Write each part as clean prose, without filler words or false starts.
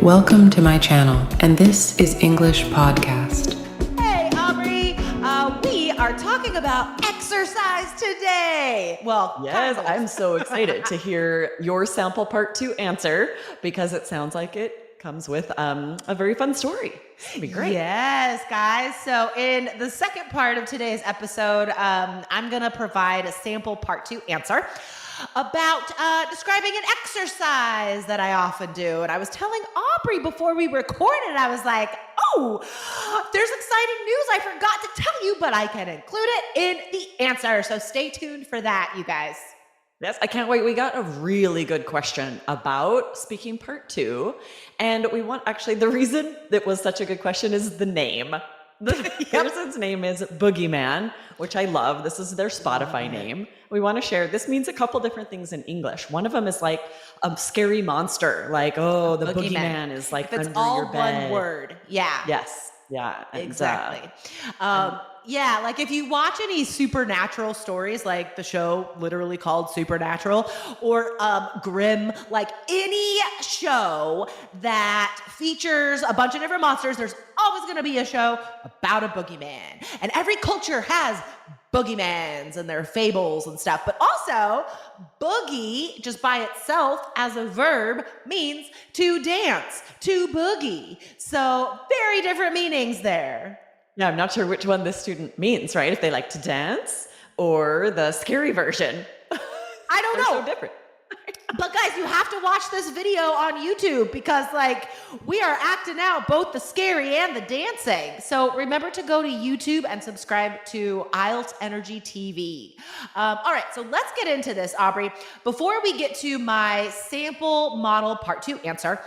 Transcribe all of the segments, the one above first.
Welcome to my channel, and this is English Podcast. Hey, Aubrey, we are talking about exercise today. Well, Yes, kind of. I'm so excited to hear your sample part 2 answer because it sounds like it comes with a very fun story. It'll be great. Yes, guys. So in the second part of today's episode, I'm going to provide a sample part 2 answer about describing an exercise that I often do. And I was telling Aubrey before we recorded, I was like, oh, there's exciting news I forgot to tell you, but I can include it in the answer. So stay tuned for that, you guys. Yes, I can't wait. We got a really good question about speaking part 2. And we want, actually, the reason that was such a good question is the name. The person's name is Boogeyman, which I love. This is their Spotify name. We want to share. This means a couple different things in English. One of them is like a scary monster, like, oh, the boogeyman is like if it's under all your bed. one word. Yeah. Yes. Yeah. Exactly. Yeah, like if you watch any supernatural stories, like the show literally called Supernatural, or Grimm, like any show that features a bunch of different monsters, there's always going to be a show about a boogeyman. And every culture has boogeymans and their fables and stuff. But also, boogie, just by itself as a verb, means to dance, to boogie. So very different meanings there. Yeah, I'm not sure which one this student means, right? If they like to dance or the scary version. I don't know. They're so different. But guys, you have to watch this video on YouTube because like we are acting out both the scary and the dancing. So remember to go to YouTube and subscribe to IELTS Energy TV. All right, so let's get into this, Aubrey. Before we get to my sample model part 2 answer,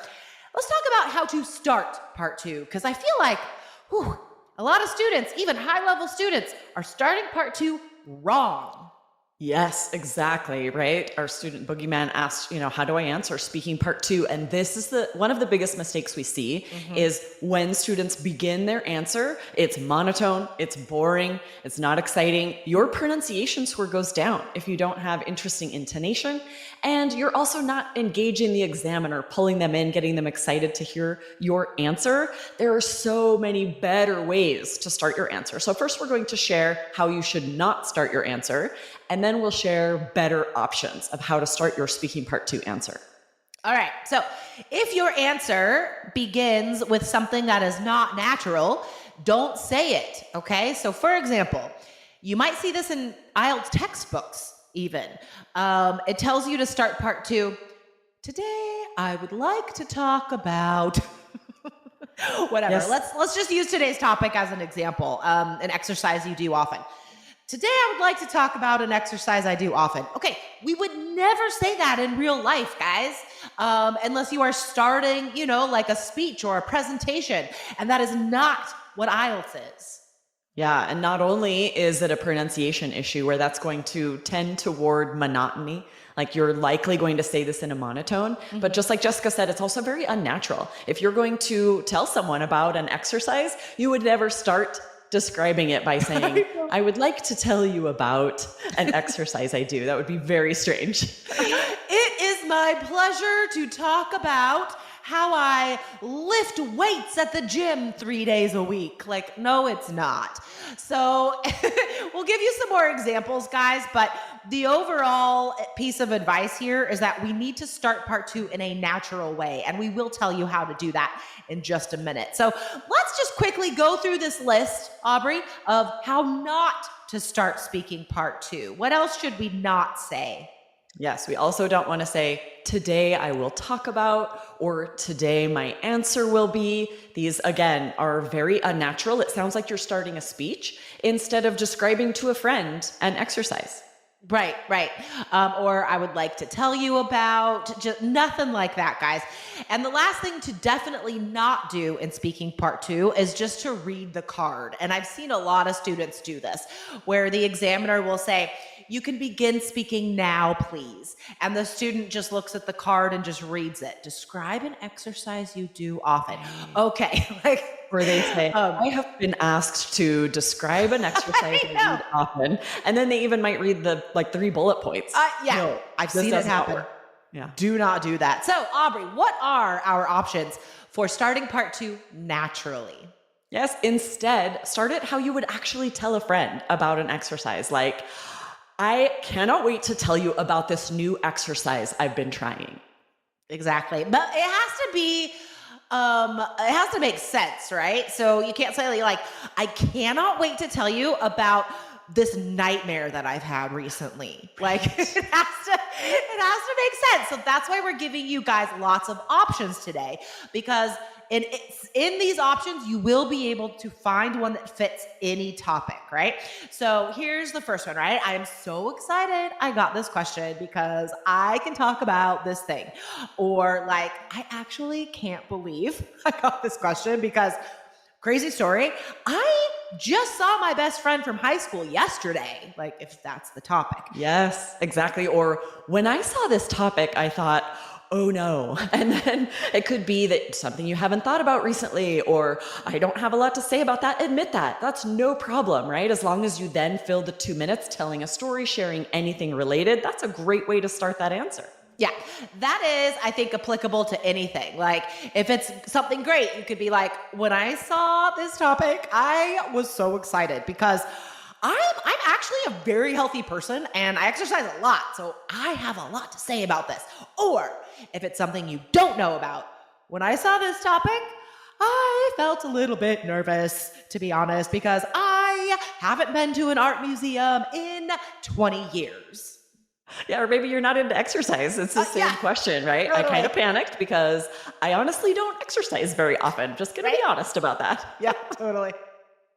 let's talk about how to start part 2 because I feel like, a lot of students, even high-level students, are starting part 2 wrong. Yes, exactly, right? Our student Boogeyman asked, how do I answer speaking part 2? And this is one of the biggest mistakes we see is when students begin their answer, it's monotone, it's boring, it's not exciting. Your pronunciation score goes down if you don't have interesting intonation, and you're also not engaging the examiner, pulling them in, getting them excited to hear your answer. There are so many better ways to start your answer. So first we're going to share how you should not start your answer, and then we'll share better options of how to start your speaking part 2 answer. All right, so if your answer begins with something that is not natural, don't say it, okay? So for example, you might see this in IELTS textbooks even. It tells you to start part 2. Today, I would like to talk about... Whatever, Yes. let's just use today's topic as an example, an exercise you do often. Today, I would like to talk about an exercise I do often. Okay, we would never say that in real life, guys, unless you are starting, like a speech or a presentation, and that is not what IELTS is. Yeah, and not only is it a pronunciation issue where that's going to tend toward monotony, like you're likely going to say this in a monotone, but just like Jessica said, it's also very unnatural. If you're going to tell someone about an exercise, you would never start describing it by saying, I would like to tell you about an exercise I do. That would be very strange. It is my pleasure to talk about how I lift weights at the gym 3 days a week. Like, no, it's not. So we'll give you some more examples, guys, but the overall piece of advice here is that we need to start part 2 in a natural way, and we will tell you how to do that in just a minute. So let's just quickly go through this list, Aubrey, of how not to start speaking part 2. What else should we not say? Yes, we also don't want to say, today I will talk about, or today my answer will be. These, again, are very unnatural. It sounds like you're starting a speech instead of describing to a friend an exercise. Right. Or I would like to tell you about, just nothing like that, guys. And the last thing to definitely not do in speaking part 2 is just to read the card. And I've seen a lot of students do this, where the examiner will say, you can begin speaking now, please. And the student just looks at the card and just reads it. Describe an exercise you do often. Okay. Where they say, I have been asked to describe an exercise I read often. And then they even might read the 3 bullet points. Yeah, No, I've this seen it does not happen. work. Yeah. Do not do that. So, Aubrey, what are our options for starting part 2 naturally? Yes, instead, start it how you would actually tell a friend about an exercise. Like, I cannot wait to tell you about this new exercise I've been trying. Exactly. But it has to be, it has to make sense, right? So you can't say like, I cannot wait to tell you about this nightmare that I've had recently. Like it has to make sense. So that's why we're giving you guys lots of options today, because in these options, you will be able to find one that fits any topic, right? So here's the first one, right? I am so excited I got this question because I can talk about this thing. Or like, I actually can't believe I got this question because crazy story. I just saw my best friend from high school yesterday, like if that's the topic. Yes, exactly. Or when I saw this topic, I thought, oh no. And then it could be that something you haven't thought about recently, or I don't have a lot to say about that. Admit that. That's no problem, right? As long as you then fill the 2 minutes telling a story, sharing anything related, that's a great way to start that answer. Yeah, that is, I think, applicable to anything. Like, if it's something great, you could be like, when I saw this topic, I was so excited because I'm actually a very healthy person and I exercise a lot. So I have a lot to say about this. Or if it's something you don't know about, when I saw this topic, I felt a little bit nervous, to be honest, because I haven't been to an art museum in 20 years. Yeah, or maybe you're not into exercise. It's the same question, right? Totally. I kind of panicked because I honestly don't exercise very often. Just gonna be honest about that. Yeah, totally.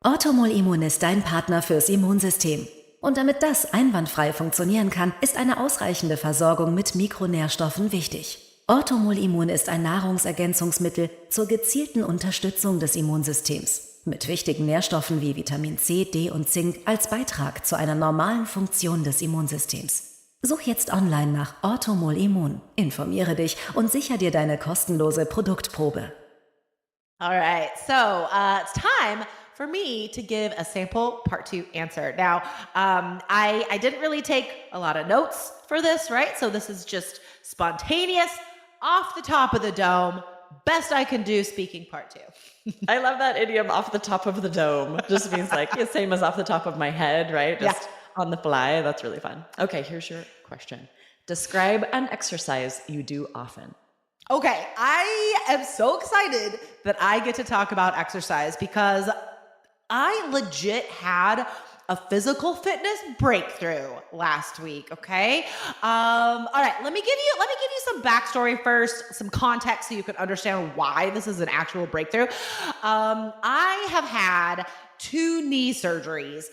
Orthomol-Immun ist dein Partner fürs Immunsystem. Und damit das einwandfrei funktionieren kann, ist eine ausreichende Versorgung mit Mikronährstoffen wichtig. Orthomol-Immun ist ein Nahrungsergänzungsmittel zur gezielten Unterstützung des Immunsystems. Mit wichtigen Nährstoffen wie Vitamin C, D und Zink als Beitrag zu einer normalen Funktion des Immunsystems. Such jetzt online nach Orthomol-Immun, informiere dich und sicher dir deine kostenlose Produktprobe. All right, so it's time for me to give a sample part 2 answer. Now, I didn't really take a lot of notes for this, right? So this is just spontaneous, off the top of the dome, best I can do speaking part 2. I love that idiom, off the top of the dome. Just means like, yeah, same as off the top of my head, right? Just on the fly. That's really fun. Okay, here's your question. Describe an exercise you do often. Okay, I am so excited that I get to talk about exercise because I legit had a physical fitness breakthrough last week, okay? All right, let me give you some backstory first, some context so you can understand why this is an actual breakthrough. I have had 2 knee surgeries,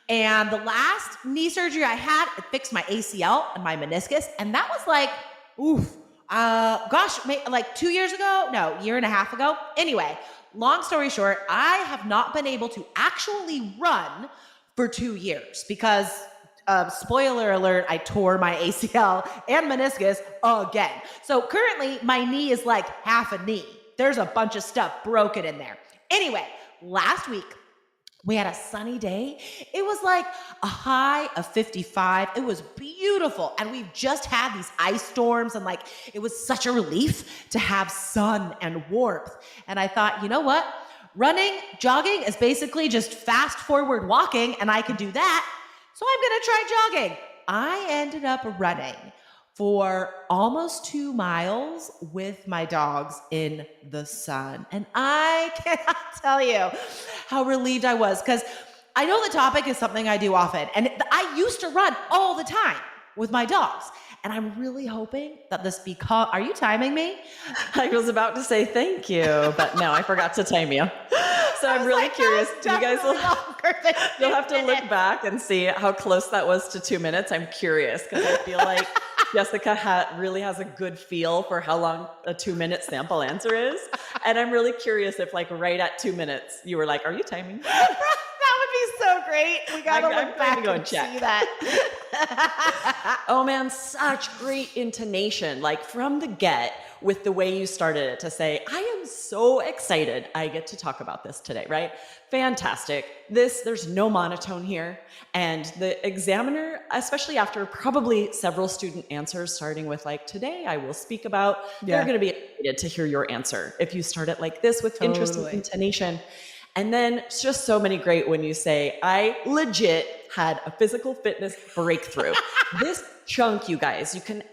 and the last knee surgery I had, it fixed my ACL and my meniscus, and that was like, like 2 years ago? No, year and a half ago. Anyway, long story short, I have not been able to actually run for 2 years because, spoiler alert, I tore my ACL and meniscus again. So currently my knee is like half a knee. There's a bunch of stuff broken in there. Anyway, last week, we had a sunny day. It was like a high of 55. It was beautiful. And we've just had these ice storms and like, it was such a relief to have sun and warmth. And I thought, you know what? Running, jogging is basically just fast forward walking and I can do that. So I'm gonna try jogging. I ended up running for almost 2 miles with my dogs in the sun. And I cannot tell you how relieved I was because I know the topic is something I do often. And I used to run all the time with my dogs. And I'm really hoping that this are you timing me? I was about to say thank you, but no, I forgot to time you. So I'm really curious. You guys you'll have to look back and see how close that was to 2 minutes. I'm curious because I feel like Jessica really has a good feel for how long a 2-minute sample answer is. And I'm really curious if like right at 2 minutes, you were like, are you timing? That would be so great. We got to look back and see that. Oh man, such great intonation, like from the get with the way you started it to say, I am so excited I get to talk about this today, right? Fantastic. There's no monotone here. And the examiner, especially after probably several student answers, starting with like, today I will speak about, they're going to be excited to hear your answer. If you start it like this with interest and intonation. And then it's just so many great when you say, I legit had a physical fitness breakthrough. This chunk, you guys, you can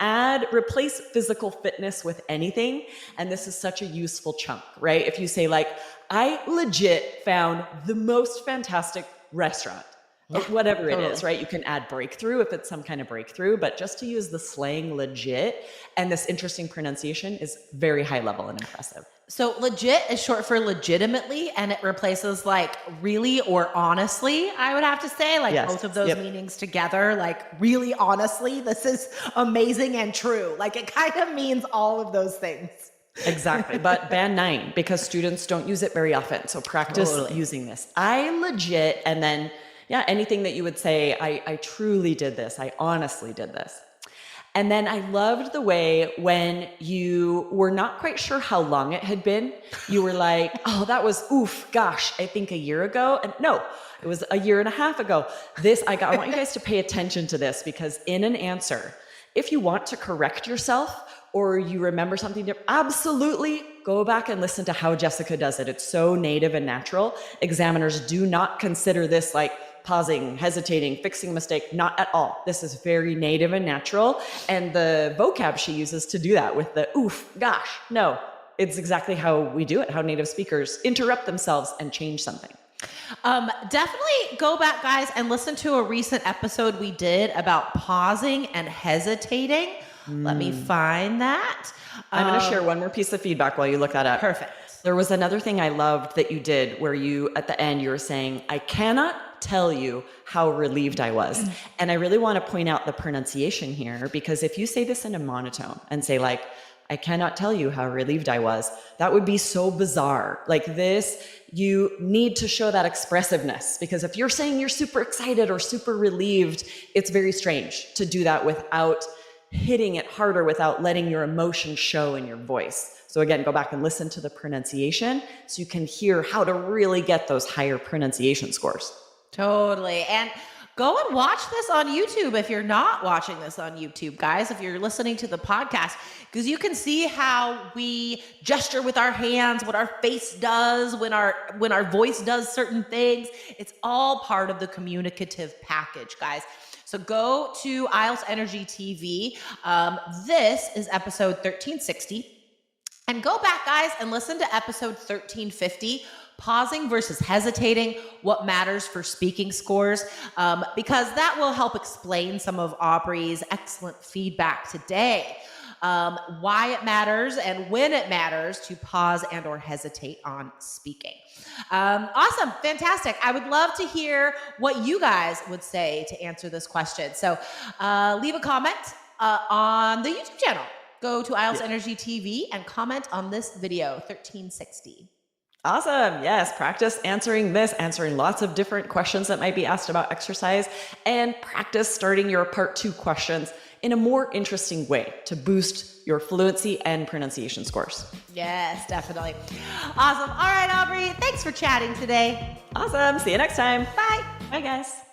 replace physical fitness with anything. And this is such a useful chunk, right? If you say like, I legit found the most fantastic restaurant, or whatever it is, right? You can add breakthrough if it's some kind of breakthrough, but just to use the slang legit and this interesting pronunciation is very high level and impressive. So legit is short for legitimately, and it replaces like really or honestly, I would have to say, like both of those meanings together, like really honestly, this is amazing and true. Like it kind of means all of those things. Exactly. But band 9, because students don't use it very often. So practice using this. I legit, and then anything that you would say, I truly did this. I honestly did this. And then I loved the way when you were not quite sure how long it had been, you were like, oh, that was, I think a year ago. And no, it was a year and a half ago. I want you guys to pay attention to this, because in an answer, if you want to correct yourself or you remember something different, absolutely go back and listen to how Jessica does it. It's so native and natural. Examiners do not consider this like pausing, hesitating, fixing a mistake, not at all. This is very native and natural. And the vocab she uses to do that with the no, it's exactly how we do it, how native speakers interrupt themselves and change something. Definitely go back, guys, and listen to a recent episode we did about pausing and hesitating. Let me find that. I'm going to share one more piece of feedback while you look that up. Perfect. There was another thing I loved that you did where you, at the end, you were saying, I cannot tell you how relieved I was. And I really want to point out the pronunciation here, because if you say this in a monotone and say like, I cannot tell you how relieved I was, that would be so bizarre. Like this, you need to show that expressiveness, because if you're saying you're super excited or super relieved, it's very strange to do that without hitting it harder, without letting your emotion show in your voice. So again, go back and listen to the pronunciation so you can hear how to really get those higher pronunciation scores. Totally. And go and watch this on YouTube if you're not watching this on YouTube, guys, if you're listening to the podcast, because you can see how we gesture with our hands, what our face does when our voice does certain things. It's all part of the communicative package, guys. So go to IELTS Energy TV. This is episode 1360. And go back, guys, and listen to episode 1350, pausing versus hesitating, what matters for speaking scores, because that will help explain some of Aubrey's excellent feedback today. Why it matters and when it matters to pause and or hesitate on speaking. Awesome. Fantastic. I would love to hear what you guys would say to answer this question. So leave a comment on the YouTube channel. Go to IELTS Energy TV and comment on this video, 1360. Awesome. Yes. Practice answering lots of different questions that might be asked about exercise, and practice starting your part 2 questions in a more interesting way to boost your fluency and pronunciation scores. Yes, definitely. Awesome. All right, Aubrey, thanks for chatting today. Awesome. See you next time. Bye. Bye, guys.